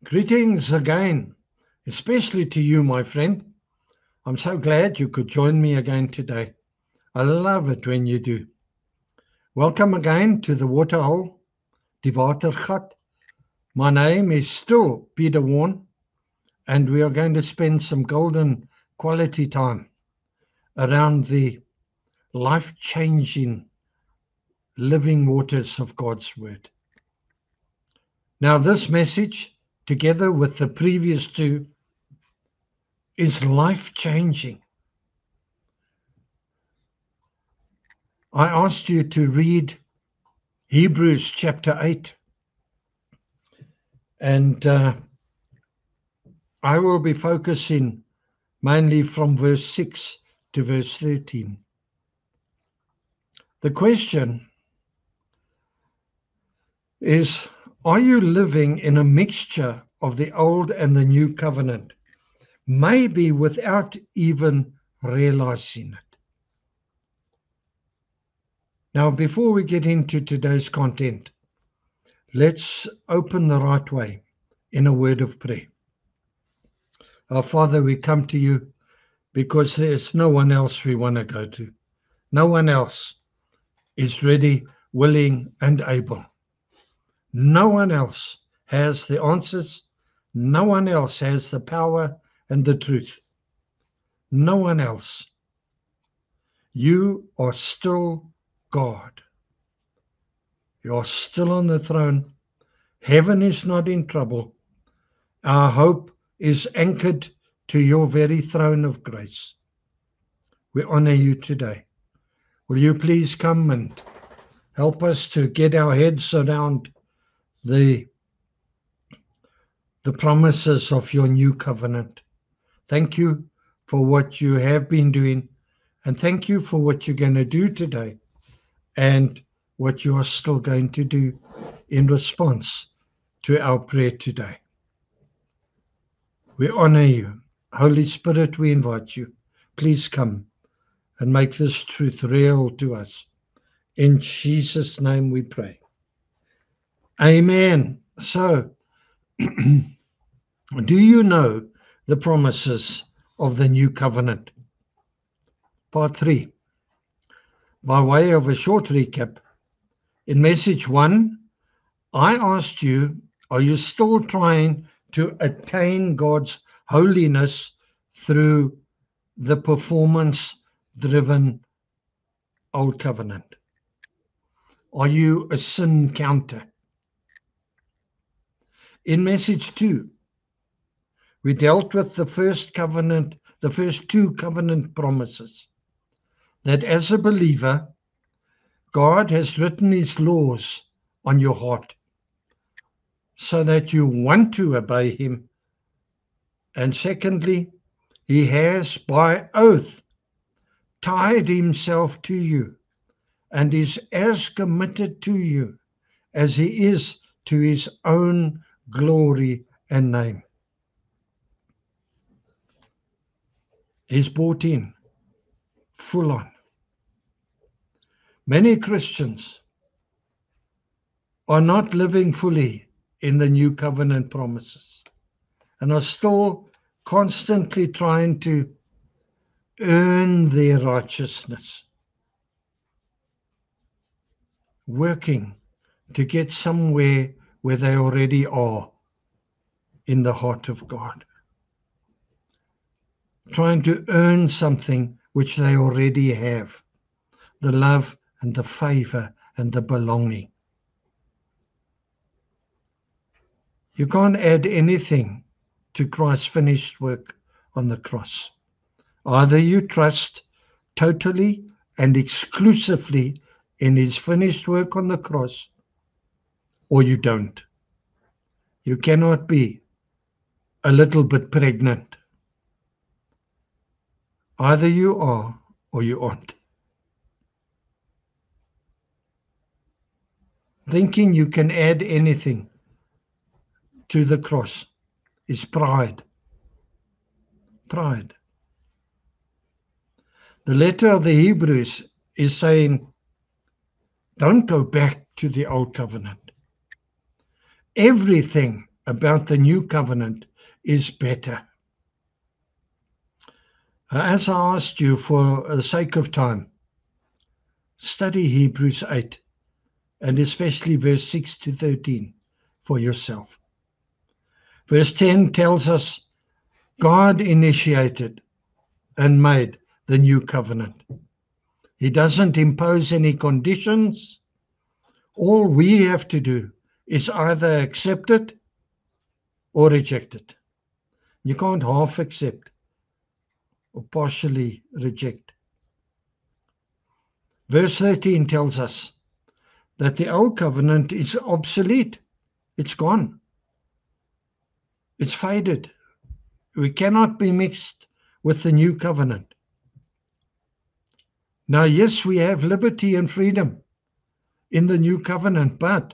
Greetings again, especially to you, my friend. I'm so glad you could join me again today. I love it when you do. Welcome again to the Waterhole, Die Watergat. My name is still Peter Warren, and we are going to spend some golden quality time around the life-changing living waters of God's Word. Now, this message, together with the previous two, is life-changing. I asked you to read Hebrews chapter 8, and I will be focusing mainly from verse 6 to verse 13. The question is, are you living in a mixture of the old and the new covenant, maybe without even realizing it? Now, before we get into today's content, let's open the right way in a word of prayer. Our Father, we come to you because there's no one else we want to go to. No one else is ready, willing, and able. No one else has the answers. No one else has the power and the truth. No one else. You are still God. You are still on the throne. Heaven is not in trouble. Our hope is anchored to your very throne of grace. We honor you today. Will you please come and help us to get our heads around the promises of your new covenant. Thank you for what you have been doing, and thank you for what you're going to do today and what you are still going to do in response to our prayer today. We honor you. Holy Spirit, we invite you. Please come and make this truth real to us. In Jesus' name we pray. Amen. So, do you know the promises of the new covenant? Part 3. By way of a short recap, in message 1, I asked you, are you still trying to attain God's holiness through the performance-driven old covenant? Are you a sin counter? In message 2, we dealt with the first two covenant promises, that as a believer, God has written his laws on your heart so that you want to obey him. And secondly, he has by oath tied himself to you and is as committed to you as he is to his own glory and name. He's bought in, full on. Many Christians are not living fully in the new covenant promises and are still constantly trying to earn their righteousness, working to get somewhere where they already are in the heart of God, trying to earn something which they already have, the love and the favor and the belonging. You can't add anything to Christ's finished work on the cross. Either you trust totally and exclusively in his finished work on the cross, or you don't. You cannot be a little bit pregnant. Either you are or you aren't. Thinking you can add anything to the cross is pride. Pride. The letter of the Hebrews is saying, don't go back to the old covenant. Everything about the new covenant is better. As I asked you, for the sake of time, study Hebrews 8 and especially verse 6 to 13 for yourself. Verse 10 tells us God initiated and made the new covenant. He doesn't impose any conditions. All we have to do is either accept it or reject it. You can't half accept or partially reject. Verse 13 tells us that the old covenant is obsolete. It's gone. It's faded. We cannot be mixed with the new covenant. Now, yes, we have liberty and freedom in the new covenant, but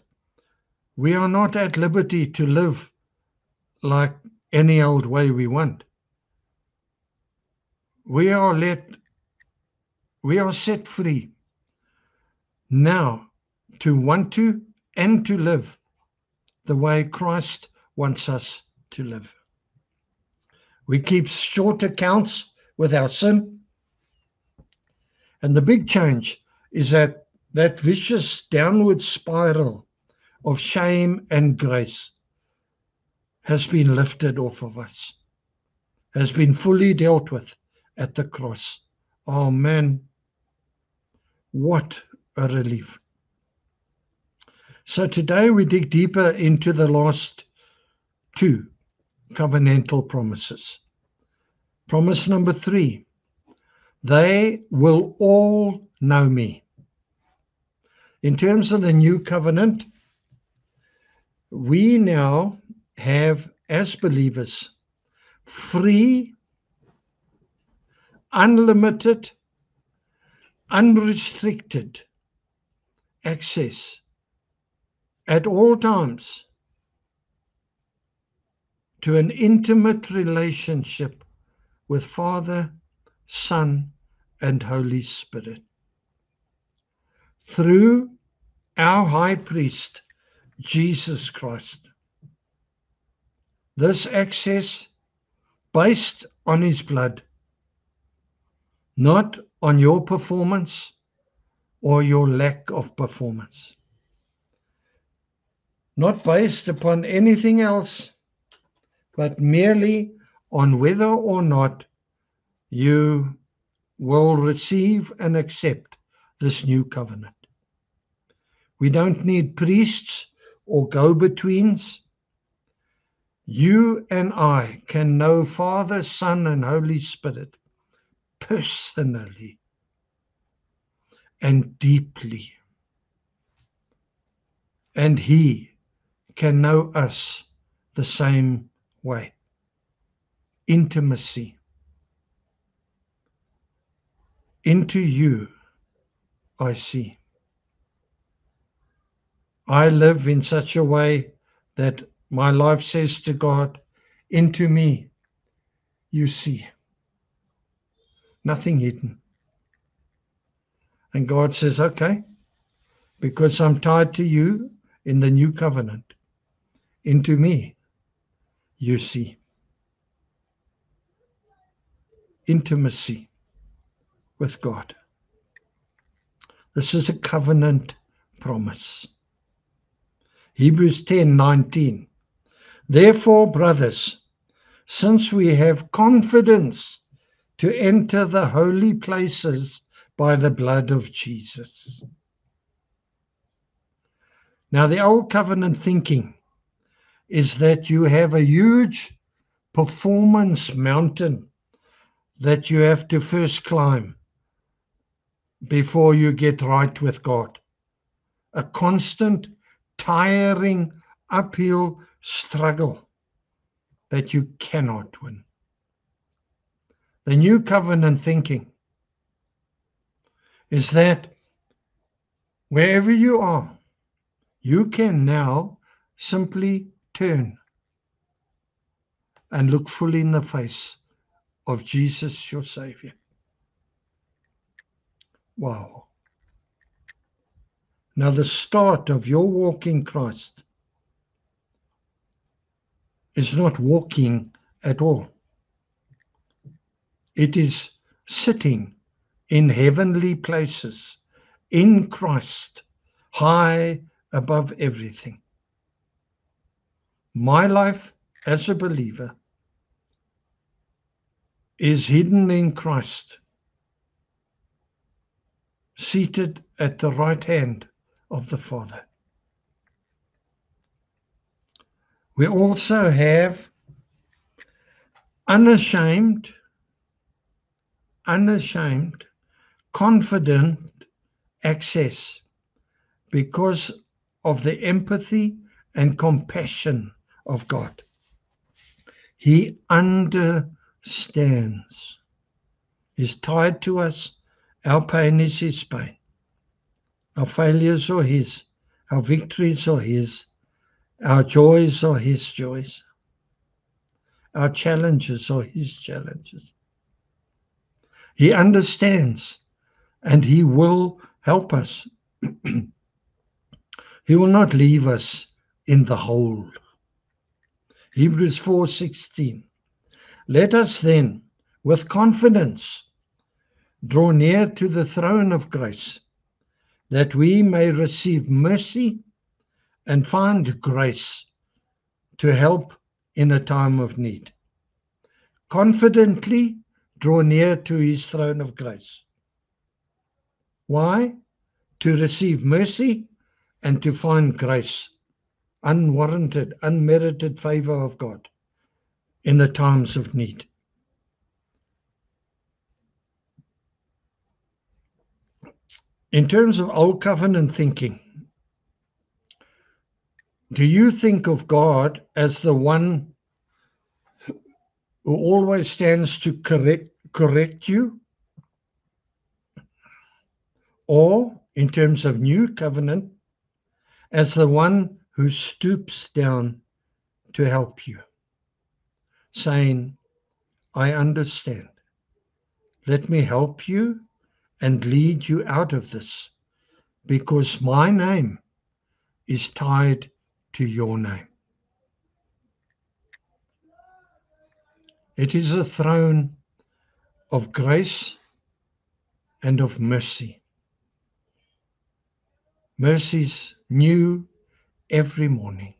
we are not at liberty to live like any old way we want. We are set free now to want to and to live the way Christ wants us to live. We keep short accounts with our sin. And the big change is that vicious downward spiral of shame and grace has been lifted off of us, has been fully dealt with at the cross. Oh man, what a relief. So today we dig deeper into the last two covenantal promises. Promise number 3, they will all know me. In terms of the new covenant, we now have, as believers, free, unlimited, unrestricted access at all times to an intimate relationship with Father, Son, and Holy Spirit through our high priest, Jesus Christ. This access based on his blood, not on your performance or your lack of performance. Not based upon anything else, but merely on whether or not you will receive and accept this new covenant. We don't need priests or go-betweens. You and I can know Father, Son, and Holy Spirit personally and deeply. And he can know us the same way. Intimacy. Into you I see. I live in such a way that my life says to God, into me you see. Nothing hidden. And God says, okay, because I'm tied to you in the new covenant, into me you see. Intimacy with God. This is a covenant promise. Hebrews 10:19. Therefore, brothers, since we have confidence to enter the holy places by the blood of Jesus. Now, the old covenant thinking is that you have a huge performance mountain that you have to first climb before you get right with God. A constant, tiring, uphill struggle that you cannot win. The new covenant thinking is that wherever you are, you can now simply turn and look fully in the face of Jesus, your Savior. Wow. Now, the start of your walk in Christ is not walking at all. It is sitting in heavenly places in Christ, high above everything. My life as a believer is hidden in Christ, seated at the right hand of the Father. We also have unashamed, confident access because of the empathy and compassion of God. He understands. He's tied to us. Our pain is his pain. Our failures are his. Our victories are his. Our joys are his joys. Our challenges are his challenges. He understands, and he will help us. He will not leave us in the hole. Hebrews 4:16. Let us then, with confidence, draw near to the throne of grace, that we may receive mercy and find grace to help in a time of need. Confidently draw near to his throne of grace. Why? To receive mercy and to find grace, unwarranted, unmerited favor of God in the times of need. In terms of old covenant thinking, do you think of God as the one who always stands to correct you? Or, in terms of new covenant, as the one who stoops down to help you, saying, I understand. Let me help you and lead you out of this, because my name is tied to your name. It is a throne of grace and of mercy. Mercies new every morning.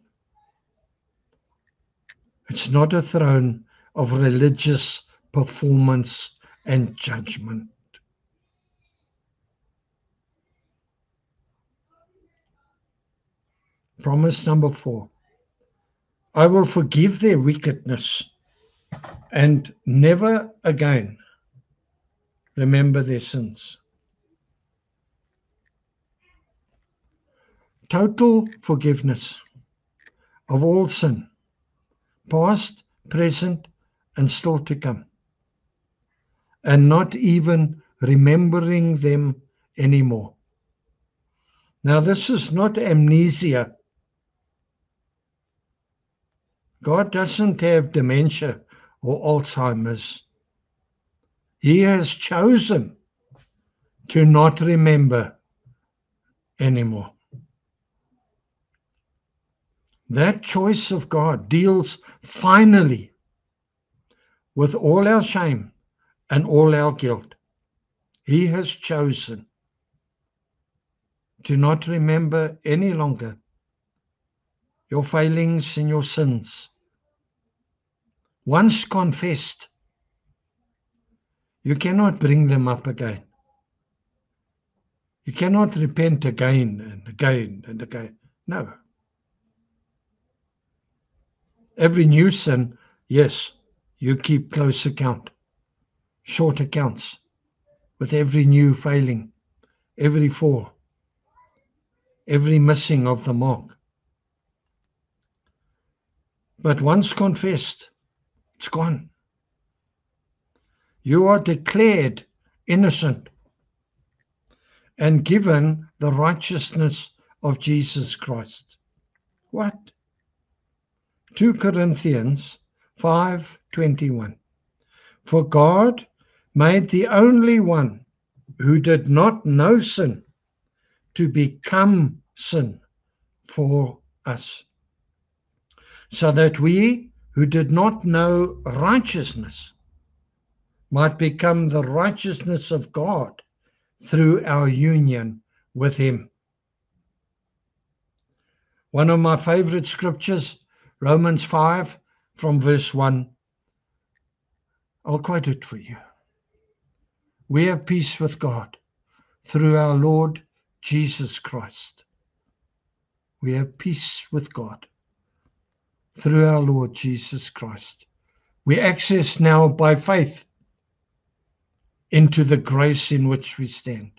It's not a throne of religious performance and judgment. Promise number 4. I will forgive their wickedness and never again remember their sins. Total forgiveness of all sin, past, present, and still to come, and not even remembering them anymore. Now, this is not amnesia. God doesn't have dementia or Alzheimer's. He has chosen to not remember anymore. That choice of God deals finally with all our shame and all our guilt. He has chosen to not remember any longer your failings and your sins. Once confessed, you cannot bring them up again. You cannot repent again and again and again. No. Every new sin, yes, you keep close account, short accounts with every new failing, every fall, every missing of the mark. But once confessed, it's gone. You are declared innocent and given the righteousness of Jesus Christ. What? 2 Corinthians 5:21. For God made the only one who did not know sin to become sin for us, so that we who did not know righteousness, might become the righteousness of God through our union with him. One of my favorite scriptures, Romans 5 from verse 1. I'll quote it for you. We have peace with God through our Lord Jesus Christ. We have peace with God through our Lord Jesus Christ. We access now by faith into the grace in which we stand.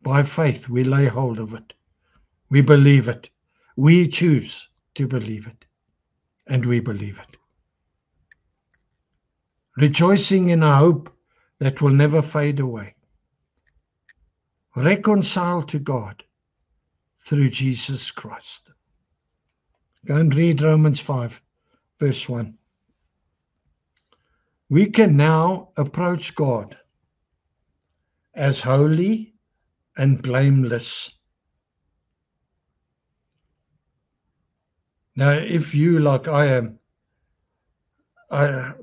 By faith, we lay hold of it. We believe it. We choose to believe it. And we believe it. Rejoicing in a hope that will never fade away. Reconciled to God through Jesus Christ. Go and read Romans 5, verse 1. We can now approach God as holy and blameless. Now, if you, like I am, I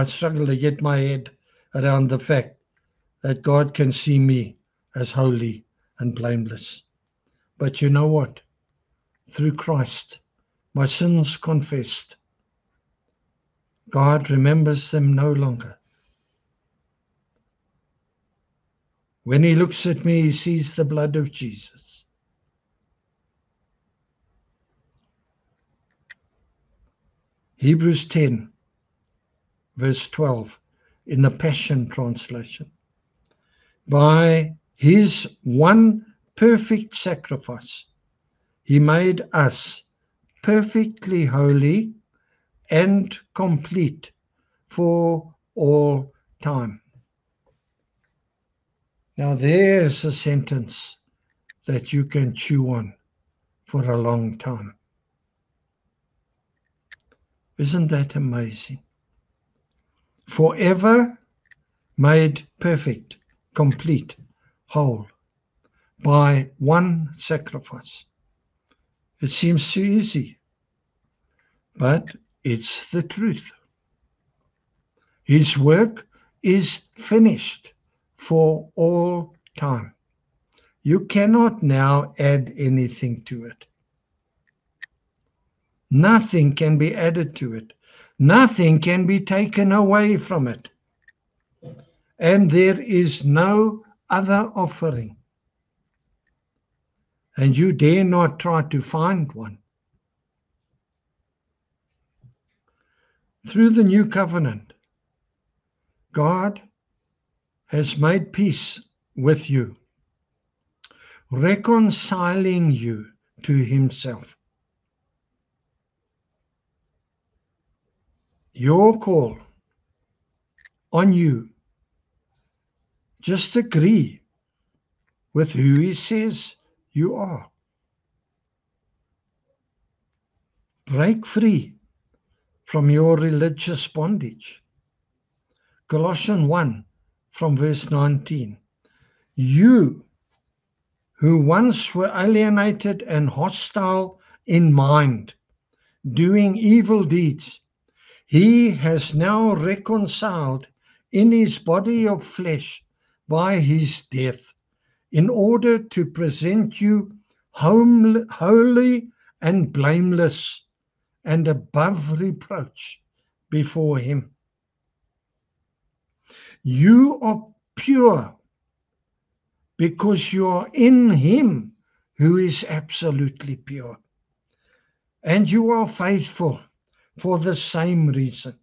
struggle to get my head around the fact that God can see me as holy and blameless. But you know what? Through Christ, my sins confessed, God remembers them no longer. When he looks at me, he sees the blood of Jesus. Hebrews 10, verse 12, in the Passion Translation. By his one perfect sacrifice, he made us perfectly holy and complete for all time. Now there's a sentence that you can chew on for a long time. Isn't that amazing? Forever made perfect, complete, whole by one sacrifice. It seems too easy, but it's the truth. His work is finished for all time. You cannot now add anything to it. Nothing can be added to it. Nothing can be taken away from it. And there is no other offering. And you dare not try to find one. Through the new covenant, God has made peace with you, reconciling you to himself. Your call on you, just agree with who he says you are. Break free from your religious bondage. Colossians 1 from verse 19. You who once were alienated and hostile in mind, doing evil deeds, he has now reconciled in his body of flesh by his death, in order to present you holy and blameless and above reproach before him. You are pure because you are in him who is absolutely pure. And you are faithful for the same reason.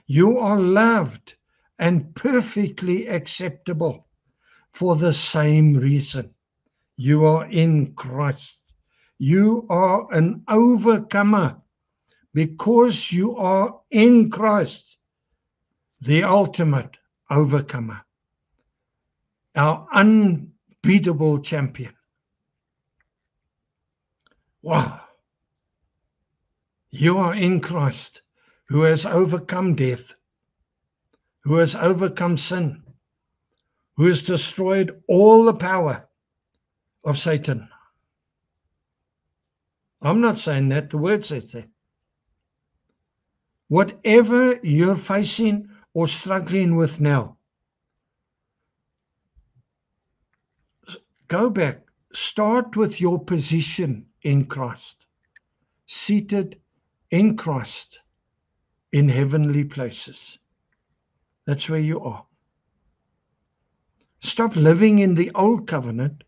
You are loved and perfectly acceptable for the same reason. You are in Christ. You are an overcomer because you are in Christ, the ultimate overcomer, our unbeatable champion. Wow. You are in Christ, who has overcome death, who has overcome sin, who has destroyed all the power of Satan. I'm not saying that. The word says that. Whatever you're facing or struggling with now, go back. Start with your position in Christ, seated in Christ in heavenly places. That's where you are. Stop living in the old covenant,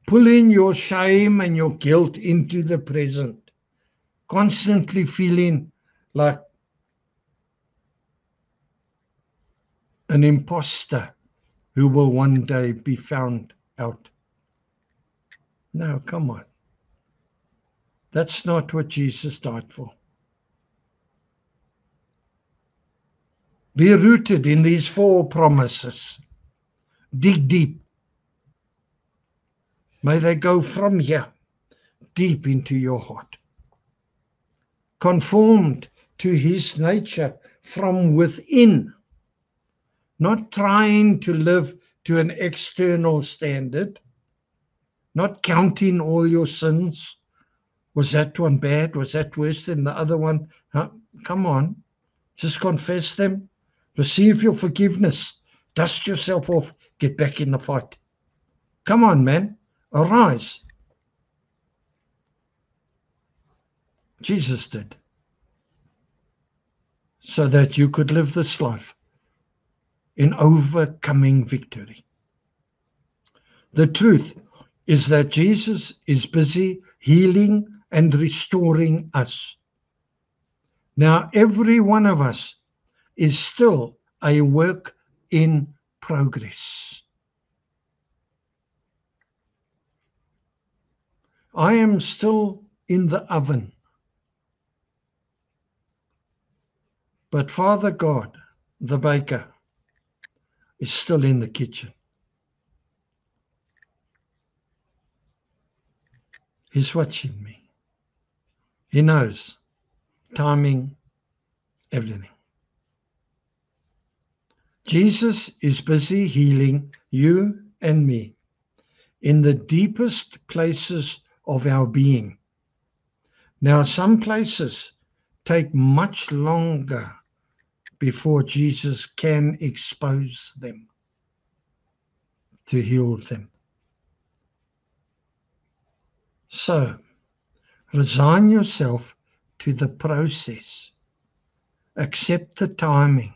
pulling your shame and your guilt into the present, constantly feeling like an imposter who will one day be found out. No, come on. That's not what Jesus died for. Be rooted in these 4 promises. Dig deep. May they go from here deep into your heart. Conformed to his nature from within. Not trying to live to an external standard. Not counting all your sins. Was that one bad? Was that worse than the other one? Come on. Just confess them. Receive your forgiveness. Dust yourself off. Get back in the fight. Come on, man. Arise. Jesus did. So that you could live this life in overcoming victory. The truth is that Jesus is busy healing and restoring us. Now, every one of us is still a work in progress. I am still in the oven. But Father God, the baker, is still in the kitchen. He's watching me. He knows timing, everything. Jesus is busy healing you and me in the deepest places of our being. Now, some places take much longer before Jesus can expose them to heal them. So, resign yourself to the process. Accept the timing.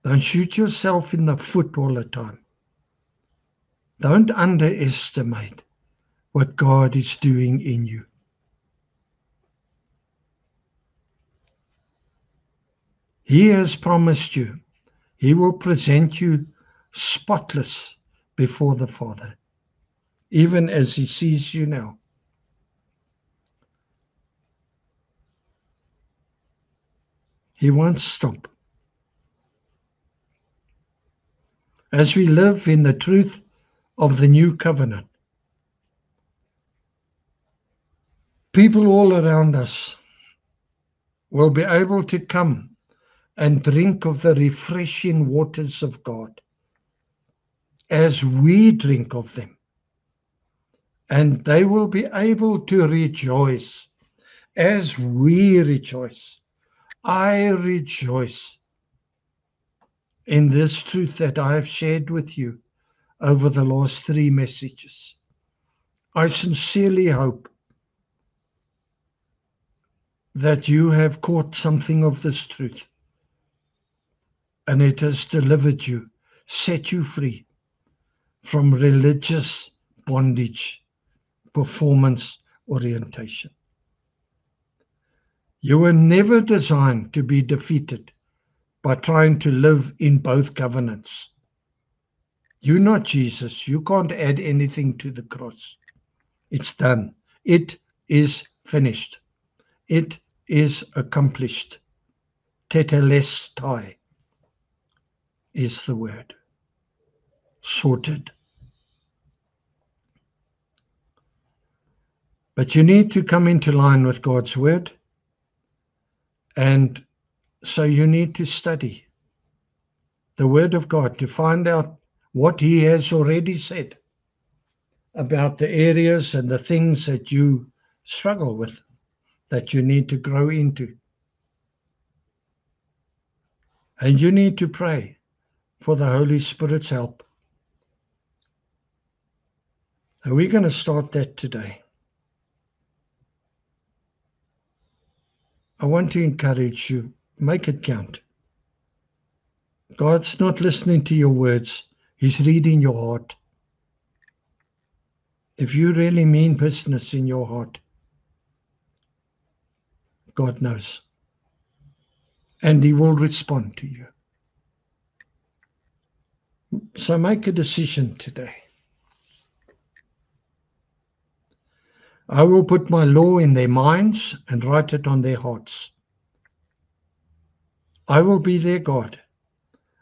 Don't shoot yourself in the foot all the time. Don't underestimate what God is doing in you. He has promised you, He will present you spotless before the Father, even as He sees you now. He won't stop. As we live in the truth of the new covenant, people all around us will be able to come and drink of the refreshing waters of God as we drink of them. And they will be able to rejoice as we rejoice. I rejoice in this truth that I have shared with you over the last 3 messages. I sincerely hope that you have caught something of this truth and it has delivered you, set you free from religious bondage, performance orientation. You were never designed to be defeated by trying to live in both covenants. You're not Jesus. You can't add anything to the cross. It's done. It is finished. It is accomplished. Tetelestai is the word. Sorted. But you need to come into line with God's word. And so you need to study the word of God to find out what He has already said about the areas and the things that you struggle with, that you need to grow into. And you need to pray for the Holy Spirit's help. And we're going to start that today. I want to encourage you, make it count. God's not listening to your words. He's reading your heart. If you really mean business in your heart, God knows. And He will respond to you. So make a decision today. I will put my law in their minds and write it on their hearts. I will be their God,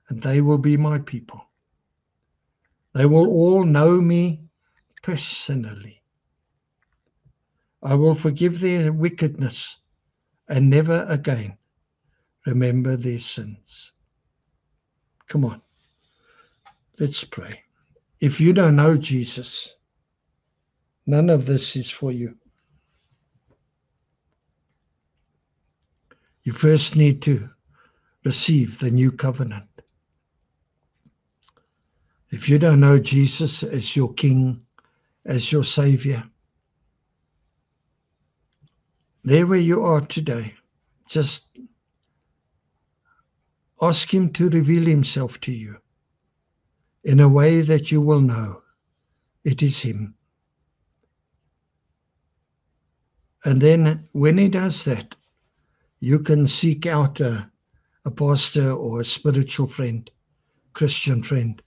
and they will be my people. They will all know me personally. I will forgive their wickedness and never again remember their sins. Come on, let's pray. If you don't know Jesus, none of this is for you. You first need to receive the new covenant. If you don't know Jesus as your King, as your Savior, there where you are today, just ask Him to reveal Himself to you in a way that you will know it is Him. And then when He does that, you can seek out a pastor or a spiritual friend, Christian friend,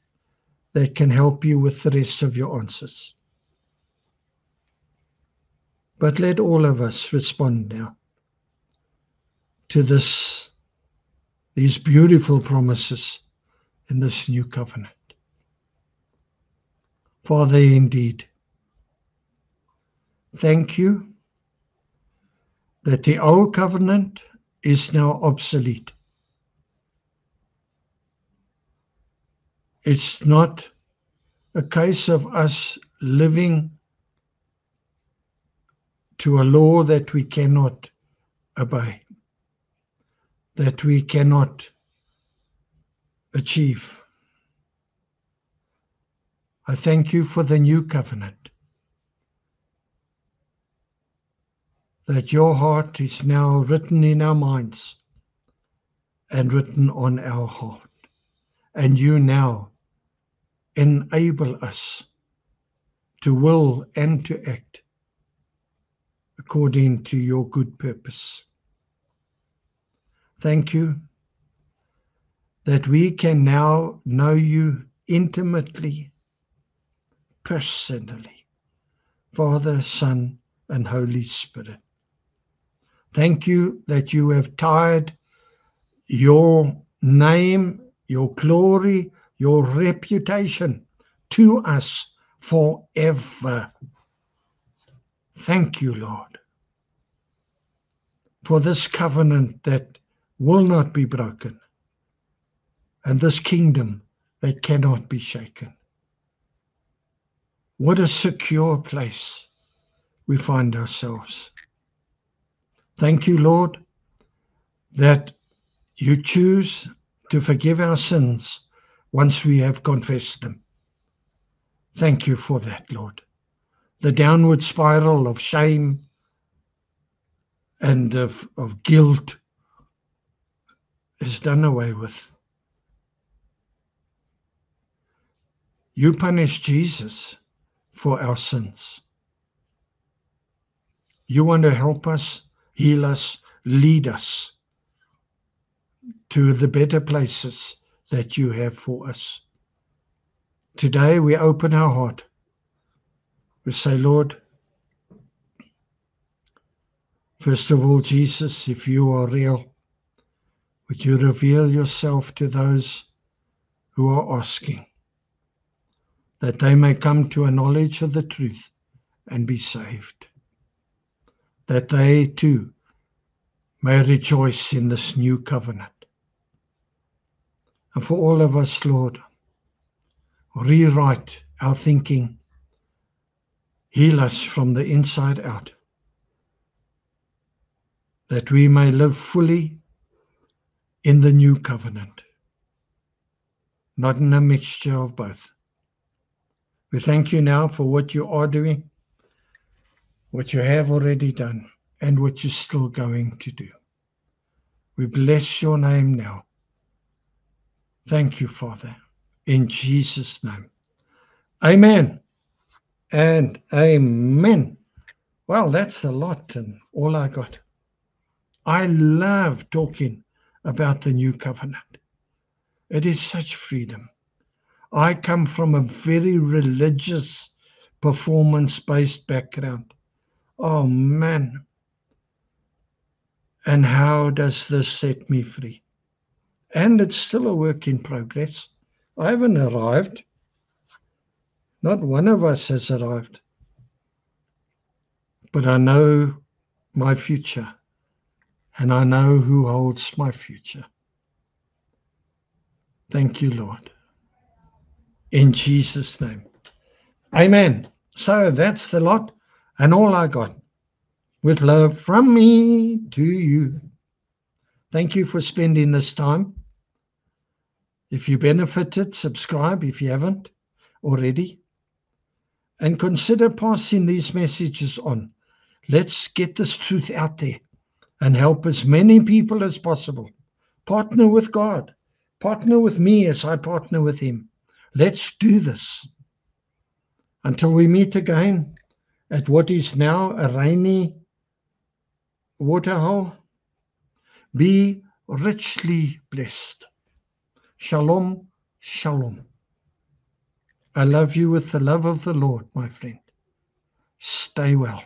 that can help you with the rest of your answers. But let all of us respond now to these beautiful promises in this new covenant. Father, indeed, thank you that the old covenant is now obsolete. It's not a case of us living to a law that we cannot obey, that we cannot achieve. I thank you for the new covenant, that your heart is now written in our minds and written on our heart. And you now enable us to will and to act according to your good purpose. Thank you that we can now know you intimately, personally, Father, Son, and Holy Spirit. Thank you that you have tied your name, your glory, your reputation to us forever. Thank you, Lord, for this covenant that will not be broken and this kingdom that cannot be shaken. What a secure place we find ourselves. Thank you, Lord, that you choose to forgive our sins once we have confessed them. Thank you for that, Lord. The downward spiral of shame and of guilt is done away with. You punished Jesus for our sins. You want to help us, heal us, lead us to the better places that you have for us. Today we open our heart. We say, Lord, first of all, Jesus, if you are real, would you reveal yourself to those who are asking, that they may come to a knowledge of the truth and be saved, that they too may rejoice in this new covenant. And for all of us, Lord, rewrite our thinking, Heal us from the inside out, that we may live fully in the new covenant, not in a mixture of both. We thank you now for what you are doing, what you have already done, and what you're still going to do. We bless your name now. Thank you, Father, in Jesus' name. Amen and amen. Well, that's a lot and all I got. I love talking about the new covenant. It is such freedom. I come from a very religious, performance-based background. Oh, man. And how does this set me free? And it's still a work in progress. I haven't arrived. Not one of us has arrived. But I know my future, and I know who holds my future. Thank you, Lord. In Jesus' name. Amen. So that's the lot and all I got. With love from me to you. Thank you for spending this time. If you benefited, subscribe if you haven't already. And consider passing these messages on. Let's get this truth out there and help as many people as possible. Partner with God. Partner with me as I partner with him. Let's do this. Until we meet again at what is now a rainy waterhole, be richly blessed. Shalom, shalom. I love you with the love of the Lord, my friend. Stay well.